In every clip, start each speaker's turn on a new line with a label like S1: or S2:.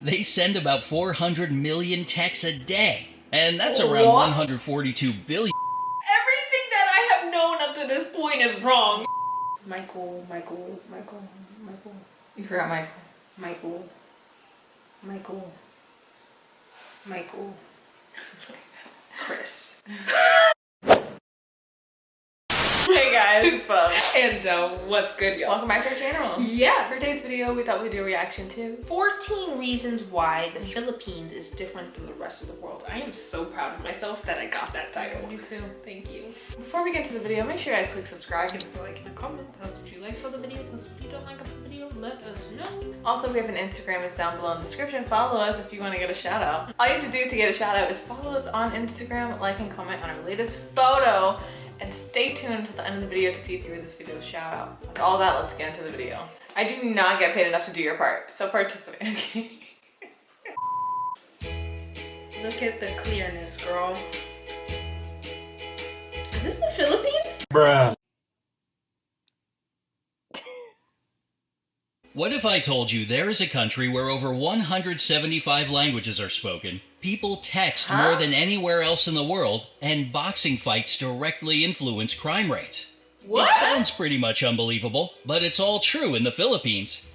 S1: They send about 400 million texts a day, and that's around 142 billion.
S2: Everything that I have known up to this point is wrong. Michael.
S3: You forgot
S2: Michael. Chris.
S3: Hey guys, it's Bubs.
S2: And what's good, y'all?
S3: Welcome back to our channel.
S2: Yeah.
S3: For today's video, we thought we'd do a reaction to
S2: 14 reasons why the Philippines is different than the rest of the world. I am so proud of myself that I got that title.
S3: Me too.
S2: Thank you.
S3: Before we get into the video, make sure you guys click subscribe.
S2: Give us a like and a comment. Tell us what you like for the video. Tell us what you don't like for the video. Let us know.
S3: Also, we have an Instagram. It's down below in the description. Follow us if you want to get a shout out. All you have to do to get a shout out is follow us on Instagram, like and comment on our latest photo, and stay tuned until the end of the video to see if you hear this video's shout out. With all that, let's get into the video. I do not get paid enough to do your part, so participate, okay?
S2: Look at the clearness, girl. Is this the Philippines?
S4: Bruh.
S1: What if I told you there is a country where over 175 languages are spoken, people text more than anywhere else in the world, and boxing fights directly influence crime rates?
S2: What?
S1: It sounds pretty much unbelievable, but it's all true in the Philippines.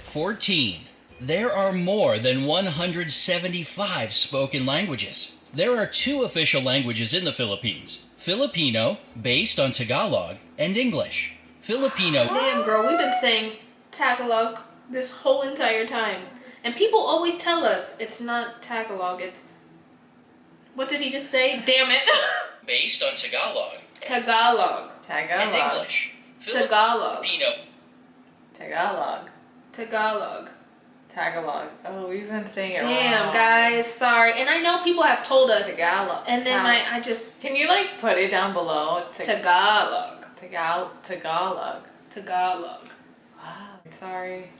S1: 14. There are more than 175 spoken languages. There are 2 official languages in the Philippines: Filipino, based on Tagalog, and English. Filipino.
S2: Damn, girl, we've been saying Tagalog this whole entire time. And people always tell us it's not Tagalog, it's... What did he just say? Damn it.
S1: Based on Tagalog.
S2: Tagalog.
S1: And English.
S2: Tagalog.
S1: Filipino.
S2: Tagalog.
S3: Oh, we've been saying it wrong.
S2: Damn, guys, sorry. And I know people have told us.
S3: Tagalog.
S2: And then I just...
S3: Can you like put it down below?
S2: Tagalog.
S3: Tagalog.
S2: Wow.
S3: Sorry.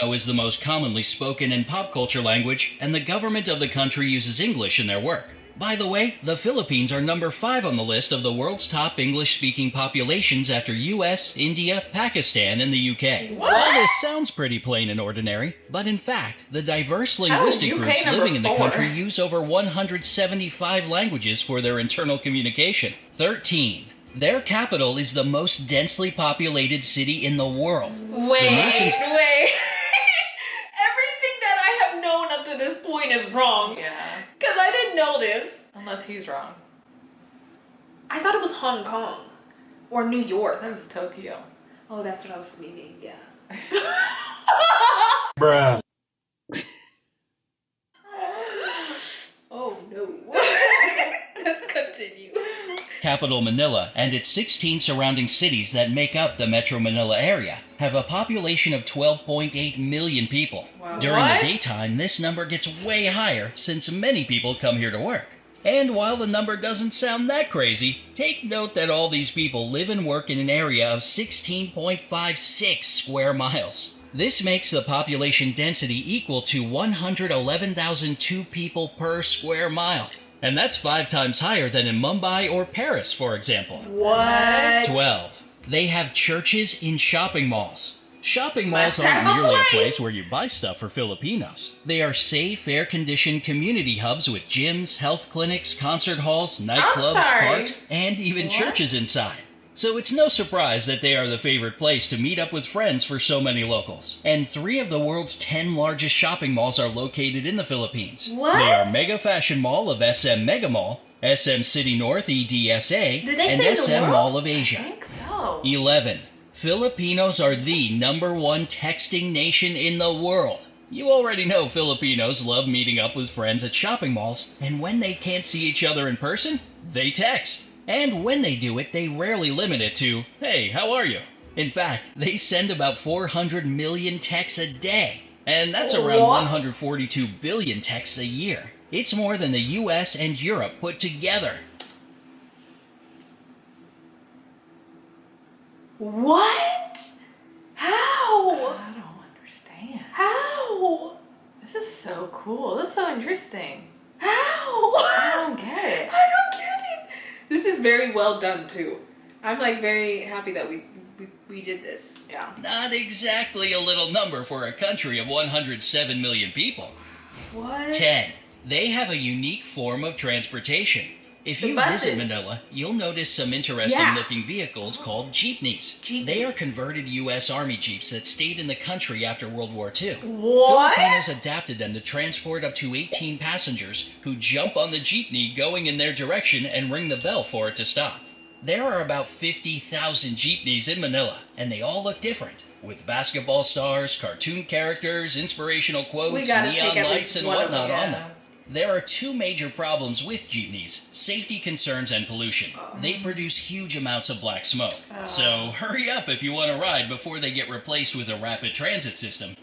S1: Is the most commonly spoken in pop culture language, and the government of the country uses English in their work. By the way, the Philippines are number 5 on the list of the world's top English-speaking populations after US, India, Pakistan, and the UK.
S2: What?
S1: All this sounds pretty plain and ordinary, but in fact, the diverse linguistic groups living in the country use over 175 languages for their internal communication. 13. Their capital is the most densely populated city in the world.
S2: Wait. Everything that I have known up to this point is wrong.
S3: Yeah.
S2: Because I didn't know this.
S3: Unless he's wrong.
S2: I thought it was Hong Kong. Or New York.
S3: That was Tokyo.
S2: Oh, that's what I was meaning, yeah.
S4: Bruh.
S2: Oh, no. Let's continue.
S1: Capital Manila and its 16 surrounding cities that make up the Metro Manila area have a population of 12.8 million people.
S2: Wow.
S1: During the daytime, this number gets way higher since many people come here to work. And while the number doesn't sound that crazy, take note that all these people live and work in an area of 16.56 square miles. This makes the population density equal to 111,002 people per square mile. And that's 5 times higher than in Mumbai or Paris, for example.
S2: What?
S1: 12. They have churches in shopping malls. Shopping malls aren't merely a place where you buy stuff for Filipinos. They are safe, air-conditioned community hubs with gyms, health clinics, concert halls, nightclubs, parks, and even churches inside. So it's no surprise that they are the favorite place to meet up with friends for so many locals. And 3 of the world's 10 largest shopping malls are located in the Philippines.
S2: What?
S1: They are Mega Fashion Mall of SM Mega Mall, SM City North EDSA, and SM Mall of Asia.
S3: I think so.
S1: 11. Filipinos are the #1 texting nation in the world. You already know Filipinos love meeting up with friends at shopping malls, and when they can't see each other in person, they text. And when they do it, they rarely limit it to, "Hey, how are you?" In fact, they send about 400 million texts a day, and that's around 142 billion texts a year. It's more than the US and Europe put together.
S2: What? How?
S3: I don't understand.
S2: How?
S3: This is so cool. This is so interesting.
S2: How?
S3: I don't get it.
S2: I don't get it. This is very well done too. I'm like very happy that we we did this.
S3: Yeah.
S1: Not exactly a little number for a country of 107 million people.
S2: What?
S1: 10. They have a unique form of transportation. If
S2: The
S1: you
S2: buses.
S1: visit Manila, you'll notice some interesting looking vehicles called jeepneys. They are converted U.S. Army jeeps that stayed in the country after World War II.
S3: What?
S1: Filipinos adapted them to transport up to 18 passengers who jump on the jeepney going in their direction and ring the bell for it to stop. There are about 50,000 jeepneys in Manila, and they all look different, with basketball stars, cartoon characters, inspirational
S2: We
S1: quotes,
S2: gotta take
S1: neon
S2: at
S1: lights,
S2: least
S1: and
S2: one of
S1: whatnot
S3: them.
S1: on them. There are two major problems with jeepneys: safety concerns and pollution. They produce huge amounts of black smoke. So hurry up if you want to ride before they get replaced with a rapid transit system.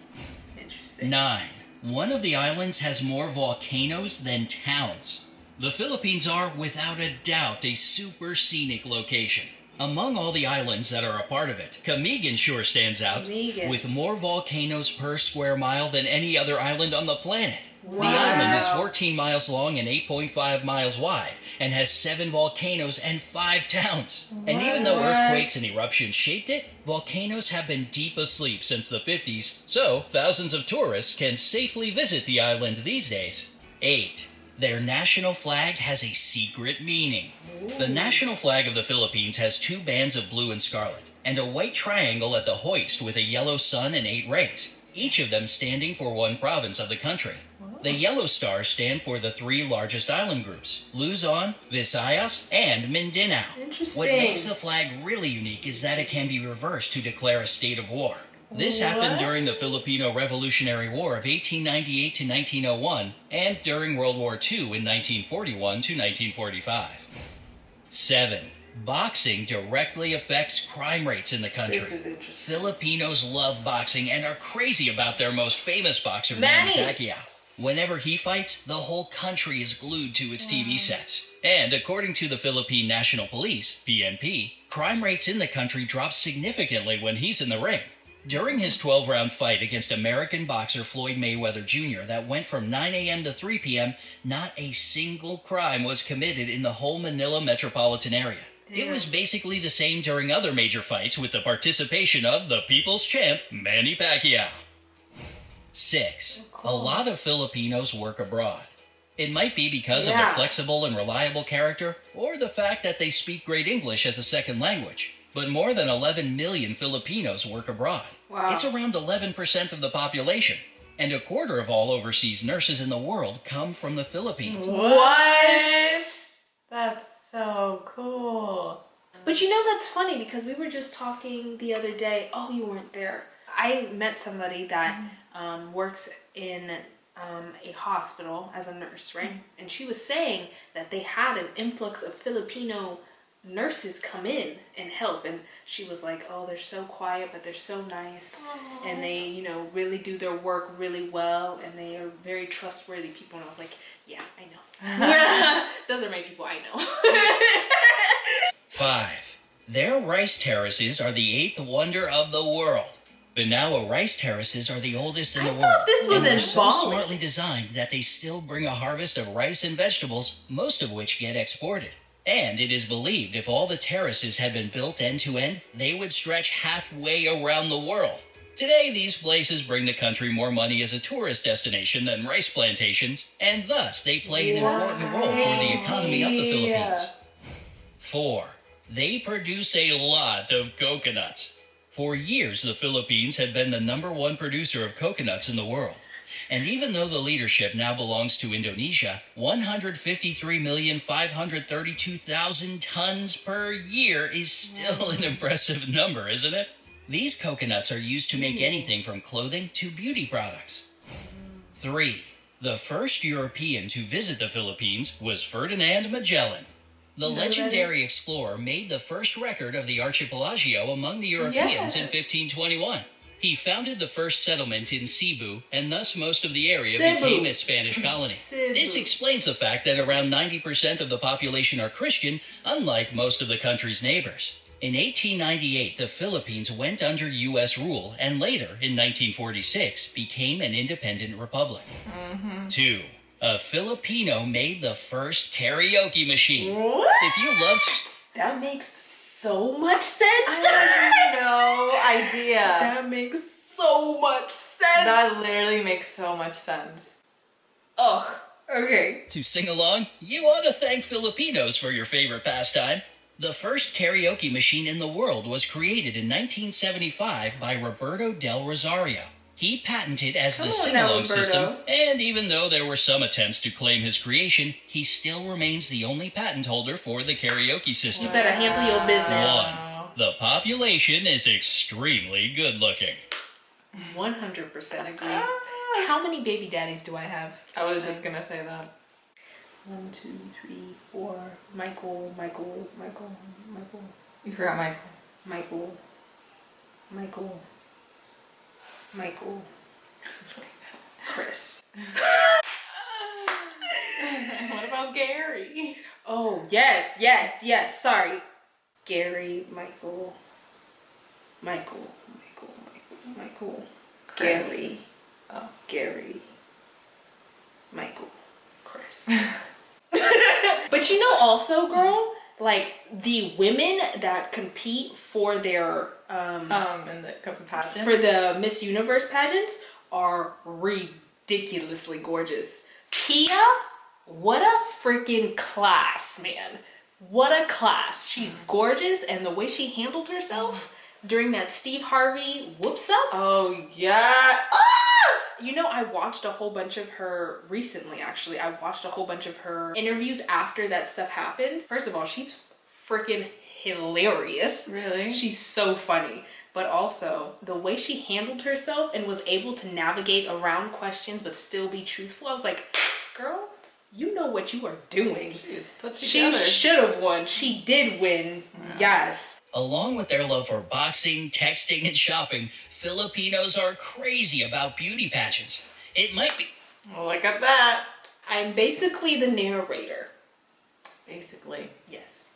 S2: Interesting.
S1: 9. One of the islands has more volcanoes than towns. The Philippines are, without a doubt, a super scenic location. Among all the islands that are a part of it, Camigan sure stands out,
S2: Camigan.
S1: with more volcanoes per square mile than any other island on the planet.
S2: Wow.
S1: The island is 14 miles long and 8.5 miles wide, and has 7 volcanoes and 5 towns. And even though
S2: What?
S1: earthquakes and eruptions shaped it, volcanoes have been deep asleep since the 50s, so thousands of tourists can safely visit the island these days. 8. Their national flag has a secret meaning. The national flag of the Philippines has 2 bands of blue and scarlet, and a white triangle at the hoist with a yellow sun and 8 rays, each of them standing for one province of the country. The yellow stars stand for the 3 largest island groups: Luzon, Visayas, and Mindanao.
S2: Interesting.
S1: What makes the flag really unique is that it can be reversed to declare a state of war. This happened during the Filipino Revolutionary War of 1898 to 1901 and during World War II in 1941 to 1945. 7. Boxing directly affects crime rates in the country.
S2: This is interesting.
S1: Filipinos love boxing and are crazy about their most famous boxer,
S2: Manny.
S1: Manny Pacquiao. Whenever he fights, the whole country is glued to its TV sets. And according to the Philippine National Police, PNP, crime rates in the country drop significantly when he's in the ring. During his 12-round fight against American boxer Floyd Mayweather Jr. that went from 9 a.m. to 3 p.m., not a single crime was committed in the whole Manila metropolitan area. It was basically the same during other major fights with the participation of the people's champ, Manny Pacquiao. 6. A lot of Filipinos work abroad. It might be because of their flexible and reliable character, or the fact that they speak great English as a second language. But more than 11 million Filipinos work abroad.
S2: Wow.
S1: It's around 11% of the population, and a quarter of all overseas nurses in the world come from the Philippines.
S3: What? That's so cool.
S2: But you know, that's funny because we were just talking the other day. Oh, you weren't there. I met somebody that works in a hospital as a nurse, right? And she was saying that they had an influx of Filipino nurses come in and help, and she was like, oh, they're so quiet, but they're so nice. Aww. And they, you know, really do their work really well, and they are very trustworthy people. And I was like, yeah, I know. Those are my people I know.
S1: 5. Their rice terraces are the 8th wonder of the world. Banawa rice terraces are the oldest in the world.
S2: I thought this was
S1: and
S2: in
S1: they're so
S2: Bali.
S1: smartly designed that they still bring a harvest of rice and vegetables, most of which get exported. And it is believed if all the terraces had been built end to end, they would stretch halfway around the world. Today, these places bring the country more money as a tourist destination than rice plantations, and thus they play an important role for the economy of the Philippines. 4. They produce a lot of coconuts. For years, the Philippines had been the #1 producer of coconuts in the world. And even though the leadership now belongs to Indonesia, 153,532,000 tons per year is still an impressive number, isn't it? These coconuts are used to make anything from clothing to beauty products. 3. The first European to visit the Philippines was Ferdinand Magellan. The legendary explorer made the first record of the archipelago among the Europeans in 1521. He founded the first settlement in Cebu, and thus most of the area became a Spanish colony. This explains the fact that around 90% of the population are Christian, unlike most of the country's neighbors. In 1898, the Philippines went under U.S. rule, and later, in 1946, became an independent republic. 2. A Filipino made the first karaoke machine.
S3: What?
S1: If you love...
S2: That makes so so much sense.
S3: I have no idea.
S2: That makes so much sense.
S3: That literally makes so much sense.
S2: Ugh. Okay.
S1: To sing along, you ought to thank Filipinos for your favorite pastime. The first karaoke machine in the world was created in 1975 by Roberto Del Rosario. He patented as the
S2: Come on
S1: sing-along
S2: now, Roberto.
S1: system, and even though there were some attempts to claim his creation, he still remains the only patent holder for the karaoke system.
S2: You better handle your business.
S1: 1. The population is extremely good-looking.
S2: 100% agree. How many baby daddies do I have?
S3: I was just gonna say that.
S2: 1, 2, 3, 4. Michael.
S3: You forgot
S2: Michael. Chris.
S3: What about Gary?
S2: Oh, yes. Sorry. Gary, Michael.
S3: Chris.
S2: Gary. Michael. Chris. But you know also, girl, like the women that compete for their
S3: In the pageant.
S2: for the Miss Universe pageants are ridiculously gorgeous. Kia, what a freaking class, man. What a class. She's gorgeous, and the way she handled herself during that Steve Harvey whoops up.
S3: Oh yeah. Ah!
S2: You know, I watched a whole bunch of her recently, actually. I watched a whole bunch of her interviews after that stuff happened. First of all, she's freaking hilarious.
S3: Really?
S2: She's so funny. But also, the way she handled herself and was able to navigate around questions but still be truthful, I was like, girl, you know what you are doing.
S3: She's put
S2: She
S3: together.
S2: should have won. She did win. Yes.
S1: Along with their love for boxing, texting, and shopping, Filipinos are crazy about beauty pageants. It might be...
S3: Well, look at that.
S2: I'm basically the narrator.
S3: Basically.
S2: Yes.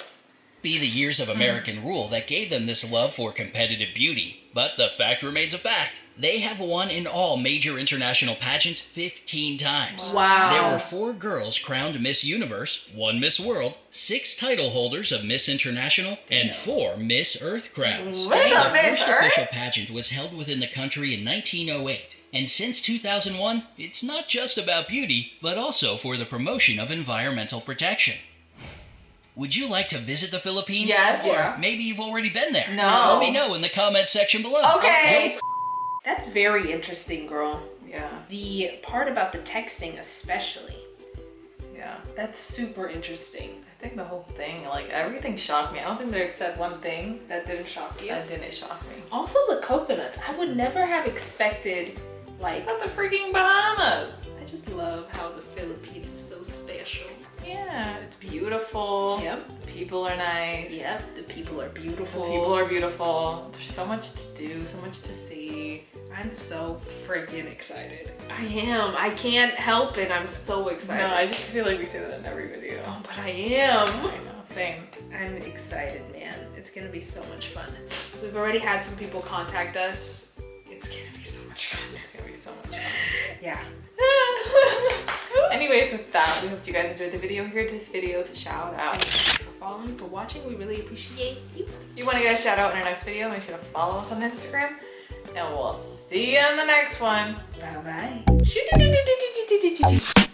S1: be the years of American rule that gave them this love for competitive beauty. But the fact remains a fact. They have won in all major international pageants 15 times.
S2: Wow.
S1: There were 4 girls crowned Miss Universe, 1 Miss World, 6 title holders of Miss International, and 4 Miss Earth crowns.
S3: Wait
S1: The
S3: a minute,
S1: first
S3: Earth?
S1: official pageant was held within the country in 1908. And since 2001, it's not just about beauty, but also for the promotion of environmental protection. Would you like to visit the Philippines?
S3: Yes.
S1: Or maybe you've already been there.
S3: No.
S1: Let me know in the comment section below.
S3: Okay.
S2: That's very interesting, girl.
S3: Yeah.
S2: The part about the texting especially.
S3: Yeah.
S2: That's super interesting.
S3: I think the whole thing, like everything shocked me. I don't think they said one thing
S2: That didn't shock you?
S3: that didn't shock me.
S2: Also the coconuts. I would never have expected, like,
S3: About the freaking Bahamas.
S2: I just love how the Philippines is so special.
S3: Yeah, it's beautiful.
S2: Yep.
S3: People are nice.
S2: Yep, the people are
S3: The
S2: beautiful.
S3: people are beautiful. There's so much to do, so much to see.
S2: I'm so freaking excited. I am. I can't help it. I'm so excited.
S3: No, I just feel like we say that in every video.
S2: Oh, but I am.
S3: I know, same.
S2: I'm excited, man. It's gonna be so much fun. We've already had some people contact us. It's gonna be so much fun.
S3: It's gonna be so much fun.
S2: Yeah.
S3: Anyways, with that, we hope you guys enjoyed the video. Here, this video is a shout out.
S2: Thank you for following, for watching. We really appreciate you.
S3: If you want to get a shout out in our next video, make sure to follow us on Instagram. And we'll see you in the next one.
S2: Bye bye.